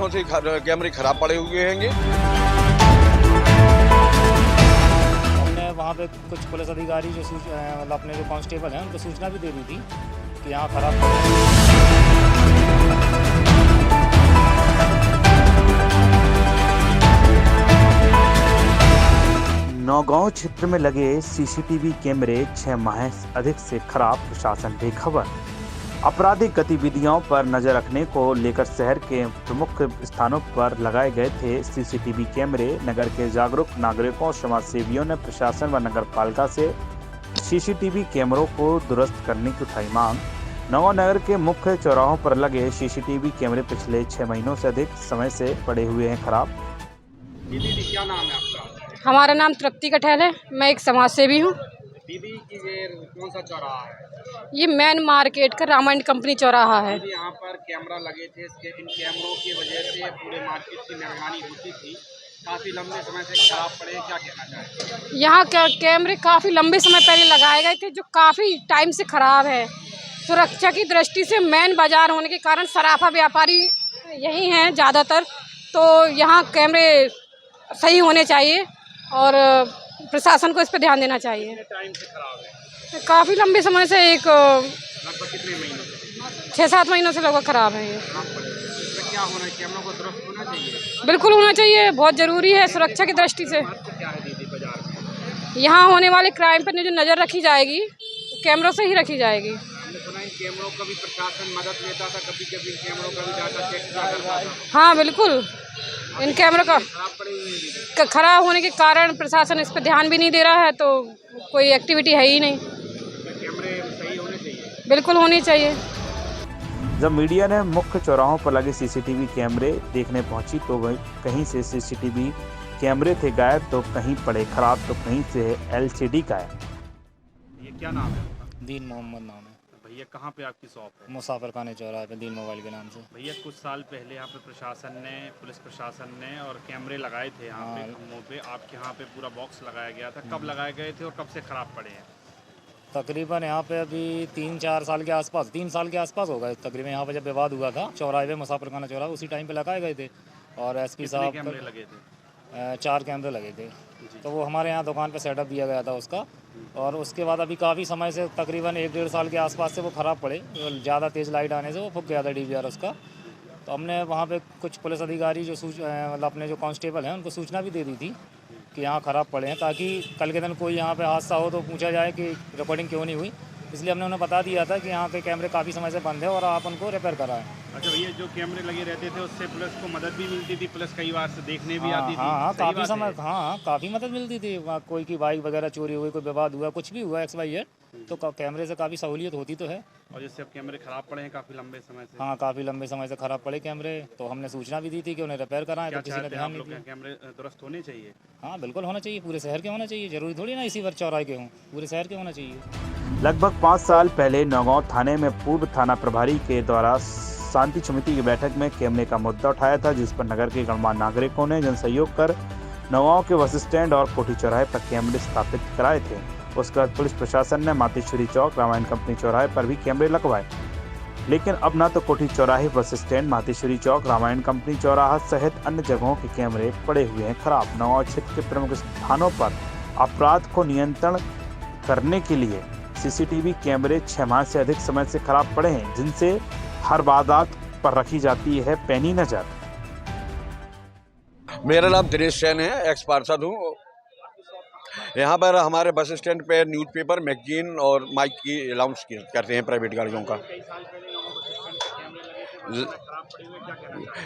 वर्षों से कैमरे खराब पड़े हुए हैं। हमने वहाँ पे कुछ पुलिस अधिकारी जो मतलब अपने जो कांस्टेबल हैं उनको सूचना भी दे दी थी कि यहाँ खराब पड़े हैं। नौगांव क्षेत्र में लगे सीसीटीवी कैमरे 6 माह अधिक से खराब, प्रशासन बेखबर। आपराधिक गतिविधियों पर नजर रखने को लेकर शहर के प्रमुख स्थानों पर लगाए गए थे सीसीटीवी कैमरे। नगर के जागरूक नागरिकों और समाज सेवियों ने प्रशासन व नगर पालिका से सीसीटीवी कैमरों को दुरुस्त करने की उठाई मांग। नौगांव नगर के मुख्य चौराहों पर लगे सीसीटीवी कैमरे पिछले 6 महीनों से अधिक समय से पड़े हुए हैं खराब। दीदी क्या नाम है आपका? हमारा नाम तृप्ति कठैल है। मैं एक समाज सेवी हूँ। दीदी की ये कौन सा चौराहा है? ये मेन मार्केट का रामायण कंपनी चौराहा है। दीदी यहाँ पर कैमरा लगे थे, इन कैमरों की वजह से पूरे मार्केट की निगरानी होती थी, काफ़ी लंबे समय से खराब पड़े, क्या कहना चाहेंगे? यहाँ कैमरे काफ़ी लंबे समय पहले लगाए गए थे जो काफ़ी टाइम से ख़राब है। सुरक्षा की दृष्टि से मेन बाजार होने के कारण सराफा व्यापारी यही हैं ज़्यादातर, तो यहाँ कैमरे सही होने चाहिए और प्रशासन को इस पर ध्यान देना चाहिए। टाइम से खराब है? काफ़ी लंबे समय से लगभग कितने महीनों से? 6-7 महीनों से लगभग ख़राब है ये। इसमें क्या होना है? कैमरों को दुरुस्त होना चाहिए? बिल्कुल होना चाहिए, बहुत ज़रूरी है सुरक्षा की दृष्टि से। क्या है दीदी बाजार में? यहाँ होने वाले क्राइम पर जो नज़र रखी जाएगी कैमरों से ही रखी जाएगी। हमने सुना इन कैमरों का भी प्रशासन मदद लेता था, कभी कभी इन कैमरों का भी डाटा चेक किया करता था। हाँ बिल्कुल, इन कैमरों का खराब पड़े हुए हैं दीदी। खराब होने के कारण प्रशासन इस पर ध्यान भी नहीं दे रहा है, तो कोई एक्टिविटी है ही नहीं। कैमरे सही होने चाहिए? बिल्कुल होनी चाहिए। जब मीडिया ने मुख्य चौराहों पर लगे सीसीटीवी कैमरे देखने पहुंची तो वह कहीं से सीसीटीवी कैमरे थे गायब, तो कहीं पड़े खराब, तो कहीं से एलसीडी गायब। ये क्या नाम है आपका? दीन मोहम्मद नाम है। भैया कहाँ पे आपकी शॉप है? मुसाफिर खाने चौराहे पे दीन मोबाइल के नाम से। भैया कुछ साल पहले यहाँ पे प्रशासन ने, पुलिस प्रशासन ने और कैमरे लगाए थे यहाँ पे खम्भों पे, आपके यहाँ पे पूरा बॉक्स लगाया गया था। कब लगाए गए थे और कब से खराब पड़े हैं? तकरीबन यहाँ पे अभी 3-4 साल के आसपास, 3 साल के आसपास होगा तकरीबन। यहाँ पे जब विवाद हुआ था चौराहे पे, मुसाफिर खाना चौराहा, उसी टाइम पे लगाए गए थे। और एसपी साहब कैमरे लगे थे? 4 कैमरे लगे थे, तो वो हमारे यहाँ दुकान पे सेटअप दिया गया था उसका। और उसके बाद अभी काफ़ी समय से, तकरीबन 1-1.5 साल के आसपास से वो ख़राब पड़े। ज़्यादा तेज़ लाइट आने से वो फूक गया था डीवीआर उसका। तो हमने वहाँ पे कुछ पुलिस अधिकारी जो मतलब अपने जो कांस्टेबल हैं उनको सूचना भी दे दी थी कि यहाँ ख़राब पड़े हैं, ताकि कल के दिन कोई यहाँ पे हादसा हो तो पूछा जाए कि रिकॉर्डिंग क्यों नहीं हुई। इसलिए हमने उन्हें बता दिया था कि यहाँ के कैमरे काफ़ी समय से बंद है और आप उनको रिपेयर कराएं। अच्छा भैया, जो कैमरे लगे रहते थे उससे पुलिस को मदद भी मिलती थी? पुलिस कई बार से देखने भी आती थी? हाँ, सही काफ़ी बात समय, है? हाँ काफ़ी मदद मिलती थी। वहाँ कोई की बाइक वगैरह चोरी हुई, कोई विवाद हुआ, कुछ भी हुआ XYZ, तो कैमरे से काफ़ी सहूलियत होती तो है। और जैसे अब कैमरे खराब पड़े हैं काफ़ी लंबे समय से? हाँ, काफ़ी लंबे समय से ख़राब पड़े कैमरे, तो हमने सूचना भी दी थी कि उन्हें रिपेयर कराएं, तो किसी ने ध्यान नहीं दिया। कैमरे दुरुस्त होने चाहिए? हाँ बिल्कुल होना चाहिए, पूरे शहर के होना चाहिए, जरूरी थोड़ी ना इसी पर चौराहे के हों, पूरे शहर के होना चाहिए। लगभग 5 साल पहले नौगांव थाने में पूर्व थाना प्रभारी के द्वारा शांति समिति की बैठक में कैमरे का मुद्दा उठाया था, जिस पर नगर के गणमान्य नागरिकों ने जनसहयोग कर नौगांव के बस स्टैंड और कोठी चौराहे पर कैमरे स्थापित कराए थे। उसके बाद पुलिस प्रशासन ने मातेश्वरी चौक, रामायण कंपनी चौराहे पर भी कैमरे लगवाए, लेकिन अब न तो कोठी चौराहे, बस स्टैंड, मातेश्वरी चौक, रामायण कंपनी चौराहा सहित अन्य जगहों के कैमरे पड़े हुए हैं खराब। नौगांव क्षेत्र के प्रमुख स्थानों पर अपराध को नियंत्रण करने के लिए सीसीटीवी कैमरे 6 माह से अधिक समय से खराब पड़े हैं, जिनसे हर वारदात पर रखी जाती है पैनी नजर। मेरा नाम दिनेश जैन है, एक्स पार्षद हूँ। यहाँ पर हमारे बस स्टैंड पे न्यूज़पेपर, मैगजीन और माइक की अलाउंस करते हैं प्राइवेट गाड़ियों का।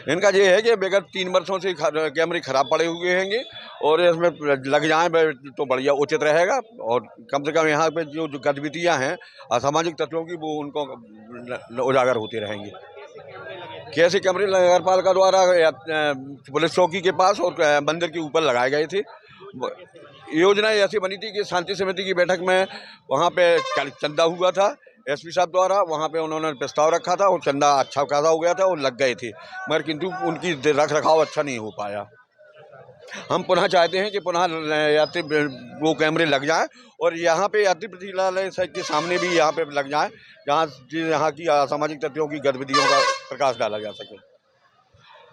इनका ये है कि विगत 3 वर्षों से कैमरे खराब पड़े हुए हैं और इसमें लग जाएं तो बढ़िया उचित रहेगा। और कम से कम यहाँ पे जो गतिविधियाँ हैं असामाजिक तत्वों की, वो उनको उजागर होते रहेंगे। कैसे कैमरे नगर पालिका द्वारा पुलिस चौकी के पास और मंदिर के ऊपर लगाए गए थे। योजना ऐसी बनी थी कि शांति समिति की बैठक में वहाँ पे चंदा हुआ था एसपी साहब द्वारा, वहाँ पे उन्होंने प्रस्ताव रखा था और चंदा अच्छा खासा हो गया था और लग गए थे, मगर किंतु उनकी रख रखाव अच्छा नहीं हो पाया। हम पुनः चाहते हैं कि पुनः यात्री वो कैमरे लग जाएं और यहाँ पे यात्री प्रतिष्ठालय के सामने भी यहाँ पे लग जाएं, जहाँ की असामाजिक तत्वों की गतिविधियों का प्रकाश डाला जा सके।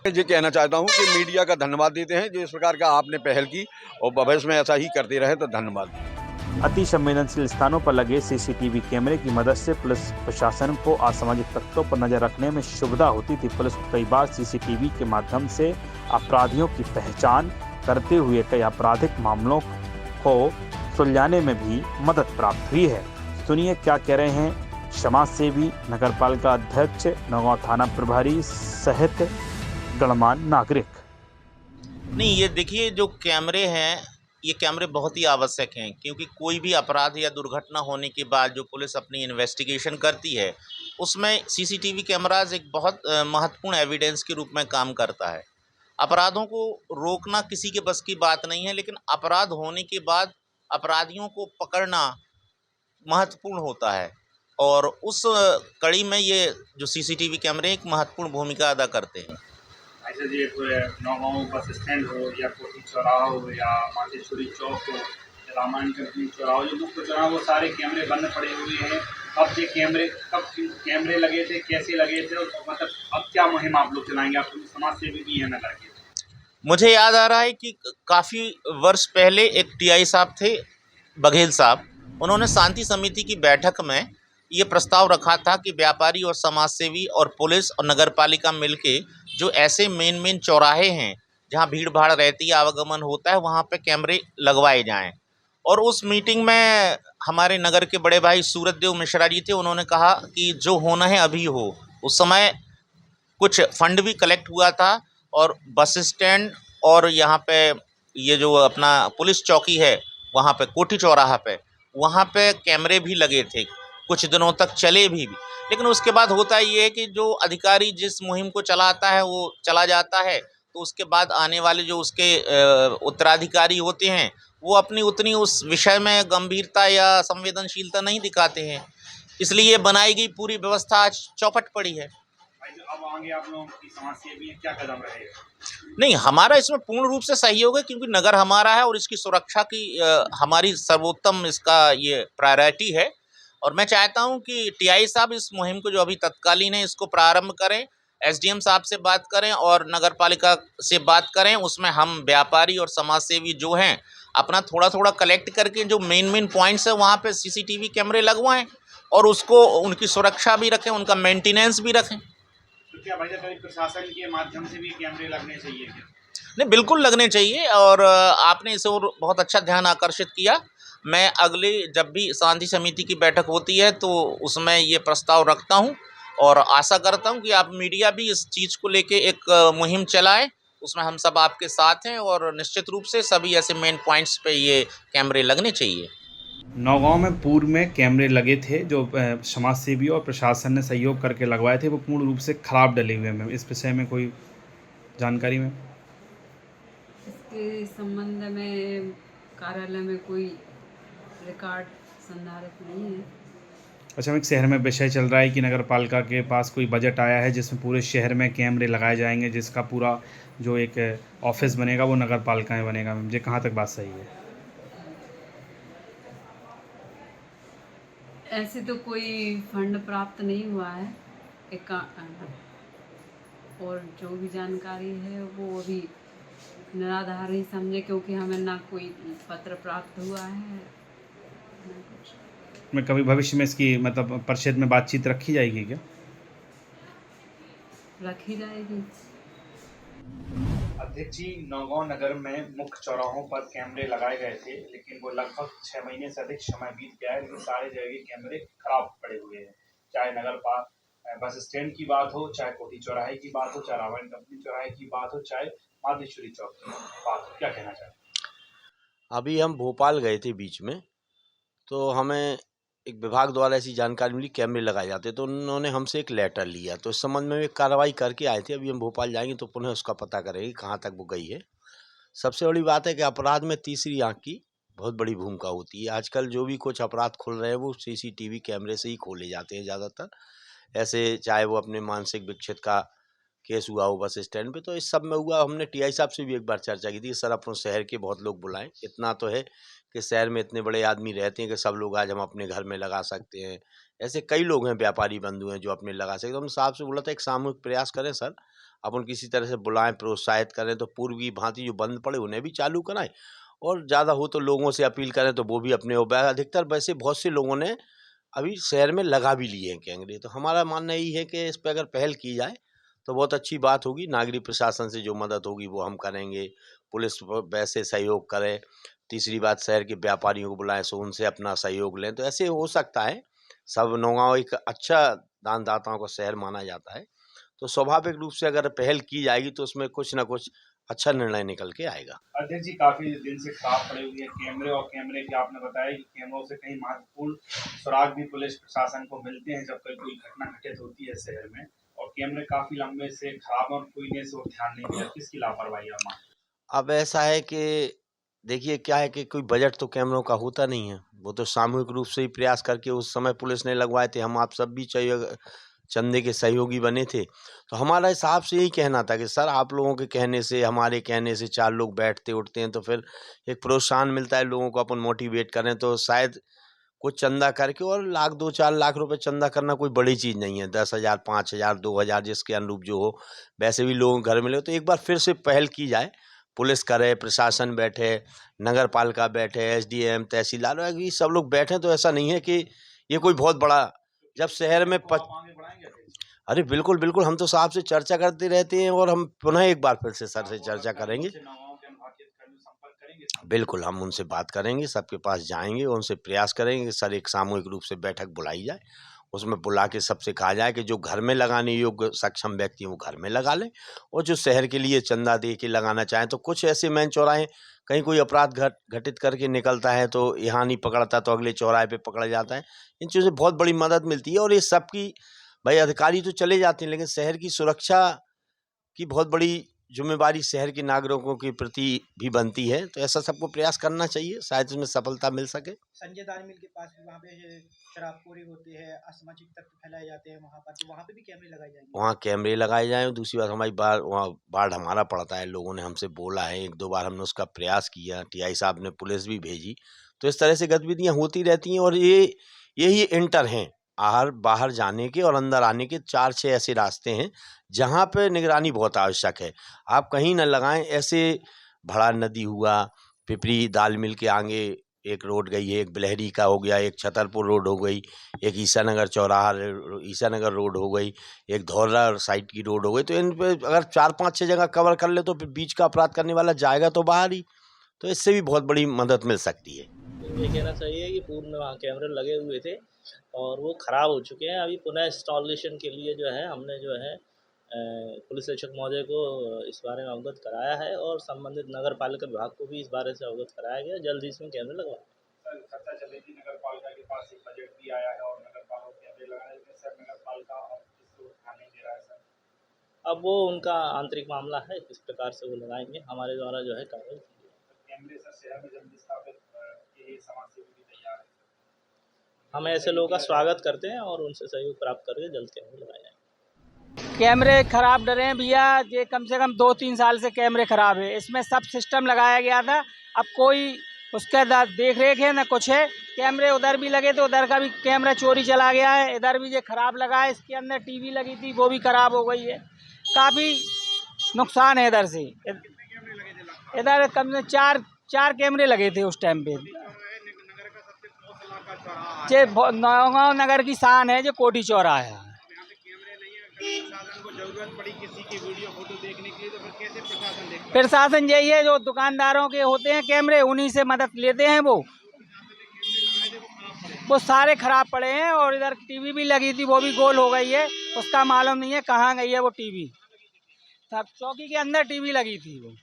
ये कहना चाहता हूँ कि मीडिया का धन्यवाद देते हैं जो इस प्रकार का आपने पहल की और भविष्य में ऐसा ही करते रहे तो धन्यवाद। अति संवेदनशील स्थानों पर लगे सीसीटीवी कैमरे की मदद से पुलिस प्रशासन को असामाजिक तत्वों पर नजर रखने में सुविधा होती थी। पुलिस को कई बार सीसीटीवी के माध्यम से अपराधियों की पहचान करते हुए कई आपराधिक मामलों को सुलझाने में भी मदद प्राप्त हुई है। सुनिए क्या कह रहे हैं समाज सेवी, नगरपालिका अध्यक्ष, नौगांव थाना प्रभारी सहित गणमान्य नागरिक। नहीं, ये देखिए जो कैमरे हैं, ये कैमरे बहुत ही आवश्यक हैं, क्योंकि कोई भी अपराध या दुर्घटना होने के बाद जो पुलिस अपनी इन्वेस्टिगेशन करती है उसमें सीसीटीवी कैमराज एक बहुत महत्वपूर्ण एविडेंस के रूप में काम करता है। अपराधों को रोकना किसी के बस की बात नहीं है, लेकिन अपराध होने के बाद अपराधियों को पकड़ना महत्वपूर्ण होता है और उस कड़ी में ये जो सीसीटीवी कैमरे एक महत्वपूर्ण भूमिका अदा करते हैं। ऐसे जी नौगांव बस स्टैंड हो या कोठी चौराहा हो या मातेश्वरी चौक हो या रामायण कंपनी चौराहा हो, जो मुख्य चौराहा, वो सारे कैमरे बंद पड़े हुए हैं। कब कैमरे लगे थे, कैसे लगे थे, और मतलब अब क्या मुहिम आप लोग चलाएंगे? आप समाज सेवी भी है नगर के। मुझे याद आ रहा है कि काफ़ी वर्ष पहले एक टीआई साहब थे, बघेल साहब, उन्होंने शांति समिति की बैठक में ये प्रस्ताव रखा था कि व्यापारी और समाजसेवी और पुलिस और नगरपालिका मिलके जो ऐसे मेन चौराहे हैं जहाँ भीड़ भाड़ रहती है, आवागमन होता है, वहाँ पे कैमरे लगवाए जाएं। और उस मीटिंग में हमारे नगर के बड़े भाई सूरजदेव मिश्रा जी थे। उन्होंने कहा कि जो होना है अभी हो। उस समय कुछ फंड भी कलेक्ट हुआ था और बस स्टैंड और यहाँ पे ये जो अपना पुलिस चौकी है वहाँ पे कोठी चौराहा पे, वहाँ पे कैमरे भी लगे थे, कुछ दिनों तक चले भी। लेकिन उसके बाद होता ये है कि जो अधिकारी जिस मुहिम को चलाता है वो चला जाता है, तो उसके बाद आने वाले जो उसके उत्तराधिकारी होते हैं वो अपनी उतनी उस विषय में गंभीरता या संवेदनशीलता नहीं दिखाते हैं, इसलिए बनाई गई पूरी व्यवस्था आज चौपट पड़ी है। अब आगे आप लोगों की समाज सेवी है, क्या कदम रहेगा? नहीं, हमारा इसमें पूर्ण रूप से सहयोग है, क्योंकि नगर हमारा है और इसकी सुरक्षा की हमारी सर्वोत्तम इसका ये प्रायोरिटी है। और मैं चाहता हूं कि टीआई साहब इस मुहिम को जो अभी तत्कालीन है इसको प्रारंभ करें, एसडीएम साहब से बात करें और नगरपालिका से बात करें। उसमें हम व्यापारी और समाजसेवी जो हैं अपना थोड़ा थोड़ा कलेक्ट करके जो मेन पॉइंट्स है वहाँ पे सीसीटीवी कैमरे लगवाएं और उसको उनकी सुरक्षा भी रखें, उनका मेंटेनेंस भी रखें। तो क्या भाई साहब प्रशासन के माध्यम से भी कैमरे लगने चाहिए क्या? नहीं, बिल्कुल लगने चाहिए और आपने इसे और बहुत अच्छा ध्यान आकर्षित किया। मैं अगले जब भी शांति समिति की बैठक होती है तो उसमें ये प्रस्ताव रखता हूँ और आशा करता हूँ कि आप मीडिया भी इस चीज़ को लेके एक मुहिम चलाएं। उसमें हम सब आपके साथ हैं और निश्चित रूप से सभी ऐसे मेन पॉइंट्स पे ये कैमरे लगने चाहिए। नौगांव में पूर्व में कैमरे लगे थे जो समाज सेवी और प्रशासन ने सहयोग करके लगवाए थे, वो पूर्ण रूप से खराब डले हुए हैं। इस विषय में कोई जानकारी में? इसके संबंध में कार्यालय में कोई रिकॉर्ड संधारित नहीं है। अच्छा, एक शहर में विषय चल रहा है कि नगर पालिका के पास कोई बजट आया है जिसमें पूरे शहर में कैमरे लगाए जाएंगे, जिसका पूरा जो एक ऑफिस बनेगा वो नगर पालिका में बनेगा। मुझे कहाँ तक बात सही है? ऐसे तो कोई फंड प्राप्त नहीं हुआ है और जो भी जानकारी है वो अभी निराधार ही समझे, क्योंकि हमें ना कोई पत्र प्राप्त हुआ है ना कुछ। मैं कभी भविष्य में इसकी मतलब परिषद में बातचीत रखी जाएगी क्या? रखी जाएगी। अध्यक्ष जी, नौगांव नगर में मुख्य चौराहों पर कैमरे लगाए गए थे, लेकिन वो लगभग 6 महीने से अधिक समय बीत गया है, लेकिन सारे जगह कैमरे खराब पड़े हुए हैं। चाहे बस स्टैंड की बात हो, चाहे कोठी चौराहे की बात हो, चाहे रामायण कंपनी चौराहे की बात हो, चाहे मातेश्वरी चौक की बात हो, क्या कहना चाहते हैं? अभी हम भोपाल गए थे बीच में, तो हमें एक विभाग द्वारा ऐसी जानकारी मिली कैमरे लगाए जाते, तो उन्होंने हमसे एक लेटर लिया, तो इस संबंध में कार्रवाई करके आए थे। अभी हम भोपाल जाएंगे तो पुनः उसका पता करेंगे कहाँ तक वो गई है। सबसे बड़ी बात है कि अपराध में तीसरी आंख की बहुत बड़ी भूमिका होती है। आजकल जो भी कुछ अपराध खुल रहे हैं वो सीसीटीवी कैमरे से ही खोले जाते हैं ज़्यादातर। ऐसे चाहे वो अपने मानसिक विक्षेप का केस हुआ हो बस स्टैंड पे, तो इस सब में हुआ। हमने टीआई साहब से भी एक बार चर्चा की थी कि सर अपने शहर के बहुत लोग बुलाएं। इतना तो है कि शहर में इतने बड़े आदमी रहते हैं कि सब लोग आज हम अपने घर में लगा सकते हैं ऐसे कई लोग हैं, व्यापारी बंधु हैं जो अपने लगा सकते। तो हम साहब से बोला था एक सामूहिक प्रयास करें सर, अपन किसी तरह से बुलाएं, प्रोत्साहित करें, तो पूर्व की भांति जो बंद पड़े उन्हें भी चालू कराएं, और ज़्यादा हो तो लोगों से अपील करें तो वो भी अपने अधिकतर वैसे बहुत से लोगों ने अभी शहर में लगा भी लिए हैं कैमरे। तो हमारा मानना यही है कि इस पर अगर पहल की जाए तो बहुत अच्छी बात होगी। नागरिक प्रशासन से जो मदद होगी वो हम करेंगे, पुलिस वैसे सहयोग करे, तीसरी बात शहर के व्यापारियों को बुलाएं, सो उनसे अपना सहयोग लें। तो ऐसे हो सकता है। सब नौगांव एक अच्छा दानदाताओं का शहर माना जाता है, तो स्वाभाविक रूप से अगर पहल की जाएगी तो उसमें कुछ ना कुछ अच्छा निर्णय निकल के आएगा। अध्यक्ष जी, काफी दिन से खराब पड़े हुए हैं कैमरे, और कैमरे की आपने बताया कि कैमरों से कई महत्वपूर्ण सुराग भी पुलिस प्रशासन को मिलते हैं जब कोई घटना घटित होती है शहर में, और कैमरे काफी लंबे से खराब और कोई ने से ध्यान नहीं दिया। किसकी लापरवाही है? अब ऐसा है कि देखिए क्या है कि कोई बजट तो कैमरों का होता नहीं है, वो तो सामूहिक रूप से ही प्रयास करके उस समय पुलिस ने लगवाए थे। हम आप सब भी चंदे के सहयोगी बने थे। तो हमारा हिसाब से यही कहना था कि सर आप लोगों के कहने से, हमारे कहने से 4 लोग बैठते उठते हैं तो फिर एक प्रोत्साहन मिलता है, लोगों को अपन मोटिवेट करें तो शायद कुछ चंदा करके, और 1 2 4 लाख रुपए चंदा करना कोई बड़ी चीज़ नहीं है। 10,000 5,000 2,000 जिसके अनुरूप जो हो, वैसे भी लोगों घर मिले। तो एक बार फिर से पहल की जाए, पुलिस करे, प्रशासन बैठे, नगर पालिका बैठे, SDM तहसीलदार, ये सब लोग बैठे। तो ऐसा नहीं है कि ये कोई बहुत बड़ा, जब शहर में अरे बिल्कुल बिल्कुल, हम तो साहब से चर्चा करते रहते हैं, और हम पुनः एक बार फिर से सर से चर्चा करेंगे। बिल्कुल, हम उनसे बात करेंगे, सबके पास जाएंगे, उनसे प्रयास करेंगे कि सर एक सामूहिक रूप से बैठक बुलाई जाए, उसमें बुला के सबसे कहा जाए कि जो घर में लगाने योग्य सक्षम व्यक्ति हैं वो घर में लगा लें, और जो शहर के लिए चंदा दे के लगाना चाहें तो कुछ ऐसे मेन चौराहे, कहीं कोई अपराध घटित करके निकलता है तो यहाँ नहीं पकड़ता तो अगले चौराहे पे पकड़ जाता है। इन चीज़ों से बहुत बड़ी मदद मिलती है, और ये सबकी भाई अधिकारी तो चले जाते हैं, लेकिन शहर की सुरक्षा की बहुत बड़ी जिम्मेवारी शहर के नागरिकों के प्रति भी बनती है। तो ऐसा सबको प्रयास करना चाहिए, शायद इसमें सफलता मिल सके। संजय दाल मिल के पास भी वहाँ पे शराबखोरी होती है, असामाजिक तत्व फैलाए जाते हैं वहाँ पर, तो वहाँ पे भी कैमरे लगाए जाएंगे? वहाँ कैमरे लगाए जाएँ। और दूसरी बात, हमारी वहाँ वार्ड हमारा पड़ता है, लोगों ने हमसे बोला है, 1 2 बार हमने उसका प्रयास किया, TI साहब ने पुलिस भी भेजी। तो इस तरह से गतिविधियाँ होती रहती हैं, और यही इंटर हैं बाहर जाने के और अंदर आने के 4-6 ऐसे रास्ते हैं जहाँ पे निगरानी बहुत आवश्यक है। आप कहीं न लगाएं। ऐसे भड़ा नदी हुआ, पिपरी दाल मिल के आगे एक रोड गई है, एक बिलहरी का हो गया, एक छतरपुर रोड हो गई, एक ईसानगर चौराहा ईसानगर रोड हो गई, एक धौरा साइड की रोड हो गई। तो इन पे अगर 4-5-6 जगह कवर कर ले तो फिर बीच का अपराध करने वाला जाएगा तो बाहर ही। तो इससे भी बहुत बड़ी मदद मिल सकती है। ये कहना चाहिए कि पूर्व में वहाँ कैमरे लगे हुए थे और वो ख़राब हो चुके हैं। अभी पुनः इंस्टॉलेशन के लिए जो है हमने जो है पुलिस अधीक्षक महोदय को इस बारे में अवगत कराया है, और संबंधित नगर पालिका विभाग को भी इस बारे से अवगत कराया गया। जल्द ही इसमें कैमरे लगवाएंगे। चर्चा चल रही थी नगर पालिका के पास एक बजट भी आया है और नगर पालिका कैमरे लगाने के सर नगर पालिका इसको ध्यान नहीं दे रहा है सर। अब वो उनका आंतरिक मामला है, किस प्रकार से वो लगाएंगे। हमारे द्वारा जो है कार्रवाई की है। कैमरे सर शहर में जल्दी स्थापित के समाज सेवी भी तैयार है। हम ऐसे लोगों का स्वागत करते हैं और उनसे सहयोग प्राप्त करके जल्द कैमरे लगाए जाएंगे। कैमरे खराब डरे हैं भैया, ये कम से कम 2-3 साल से कैमरे खराब है। इसमें सब सिस्टम लगाया गया था, अब कोई उसका देख रेख है ना कुछ है। कैमरे उधर भी लगे तो उधर का भी कैमरा चोरी चला गया है, इधर भी ये खराब लगा है। इसके अंदर टीवी लगी थी वो भी खराब हो गई है, काफ़ी नुकसान है इधर से। इधर कम से 4 कैमरे लगे थे उस टाइम पे। ये नौगांव नगर की शान है जो कोठी चौराहा है। प्रशासन यही है, जो दुकानदारों के होते हैं कैमरे उन्हीं से मदद लेते हैं। वो सारे खराब पड़े हैं, और इधर टीवी भी लगी थी वो भी गोल हो गई है, उसका मालूम नहीं है कहाँ गई है वो टीवी। सब चौकी के अंदर टीवी लगी थी, वो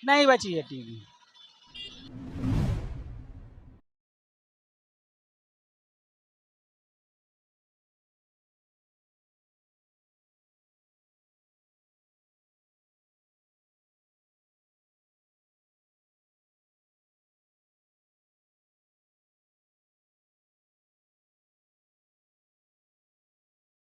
नहीं बची है टीवी।